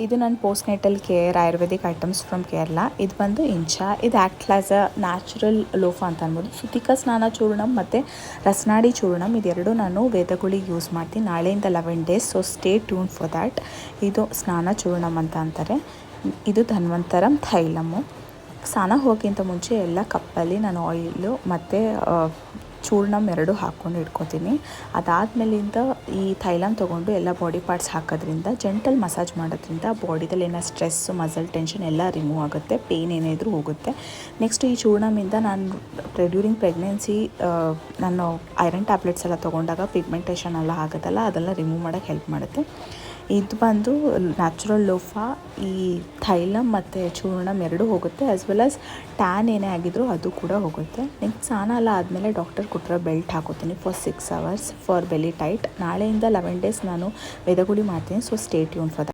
ಇದು ನನ್ನ post natal care Ayurvedic items from Kerala. ಇದು ಬಂದು ಇಂಚಾ. ಇದು ಆ್ಯಕ್ಟ್ ಆಸ್ ಅ ನ್ಯಾಚುರಲ್ ಲೋಫಾ ಅಂತ ಅನ್ಬೋದು. ಸುತಿಕ ಸ್ನಾನ ಚೂರ್ಣಮ್ ಮತ್ತು ರಸ್ನಾಡಿ ಚೂರ್ಣಮ್ ಇದೆರಡು ನಾನು ವೇದಗಳಿಗೆ ಯೂಸ್ ಮಾಡ್ತೀನಿ. ನಾಳೆಯಿಂದ 11 days, so stay tune for that. ಇದು ಸ್ನಾನ ಚೂರ್ಣಮ್ ಅಂತ ಅಂತಾರೆ. ಇದು ಧನ್ವಂತರಂ ಥೈಲಮ್ಮು. ಸ್ನಾನ ಹೋಗೋಕ್ಕಿಂತ ಮುಂಚೆ ಎಲ್ಲ ಕಪ್ಪಲ್ಲಿ ನಾನು ಆಯಿಲು ಮತ್ತು ಚೂರ್ಣಮ್ ಎರಡು ಹಾಕ್ಕೊಂಡು ಇಟ್ಕೊತೀನಿ. ಅದಾದಮೇಲಿಂದ ಈ ಥೈಲಮ್ ತೊಗೊಂಡು ಎಲ್ಲ ಬಾಡಿ ಪಾರ್ಟ್ಸ್ ಹಾಕೋದ್ರಿಂದ ಜೆಂಟಲ್ ಮಸಾಜ್ ಮಾಡೋದ್ರಿಂದ ಬಾಡಿದಲ್ಲಿ ಏನೋ ಸ್ಟ್ರೆಸ್ಸು ಮಸಲ್ ಟೆನ್ಷನ್ ಎಲ್ಲ ರಿಮೂವ್ ಆಗುತ್ತೆ, ಪೇಯ್ನ್ ಏನಿದ್ರೂ ಹೋಗುತ್ತೆ. ನೆಕ್ಸ್ಟ್ ಈ ಚೂರ್ಣಮಿಂದ ನಾನು ಡ್ಯೂರಿಂಗ್ ಪ್ರೆಗ್ನೆನ್ಸಿ ನಾನು ಐರನ್ ಟ್ಯಾಬ್ಲೆಟ್ಸ್ ಎಲ್ಲ ತೊಗೊಂಡಾಗ ಪಿಗ್ಮೆಂಟೇಷನ್ ಎಲ್ಲ ಆಗುತ್ತಲ್ಲ, ಅದೆಲ್ಲ ರಿಮೂವ್ ಮಾಡೋಕ್ಕೆ ಹೆಲ್ಪ್ ಮಾಡುತ್ತೆ. ಇದು ಬಂದು ನ್ಯಾಚುರಲ್ ಲೋಫಾ. ಈ ಥೈಲಮ್ ಮತ್ತು ಚೂರ್ಣಮ್ ಎರಡೂ ಹೋಗುತ್ತೆ, ಆ್ಯಸ್ ವೆಲ್ ಆಸ್ ಟ್ಯಾನ್ ಏನೇ ಆಗಿದ್ರೂ ಅದು ಕೂಡ ಹೋಗುತ್ತೆ. ನೆಕ್ಸ್ಟ್ ಸ್ನಾನ ಎಲ್ಲ ಆದಮೇಲೆ ಡಾಕ್ಟರ್ ಕೊಟ್ಟಿರೋ ಬೆಲ್ಟ್ ಹಾಕೋತೀನಿ ಫಾರ್ 6 hours ಫಾರ್ ಬೆಲಿ ಟೈಟ್. ನಾಳೆಯಿಂದ 11 ಡೇಸ್ ನಾನು ವೇದಗುಳಿ ಮಾಡ್ತೀನಿ, so stay tune for that.